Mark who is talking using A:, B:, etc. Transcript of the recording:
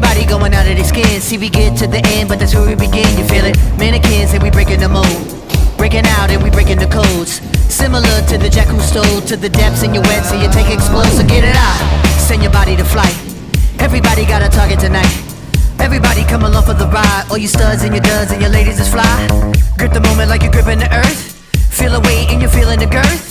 A: Everybody going out of their skin. See, we get to the end, but that's where we begin. You feel it? Mannequins and we breaking the mold, breaking out and we breaking the codes. Similar to the jack who stole to the depths in your wet, so you take explode. So get it out, send your body to flight. Everybody got a target tonight. Everybody come along for the ride. All you studs and your duds and your ladies is fly. Grip the moment like you're gripping the earth. Feel a weight and you're feeling the girth.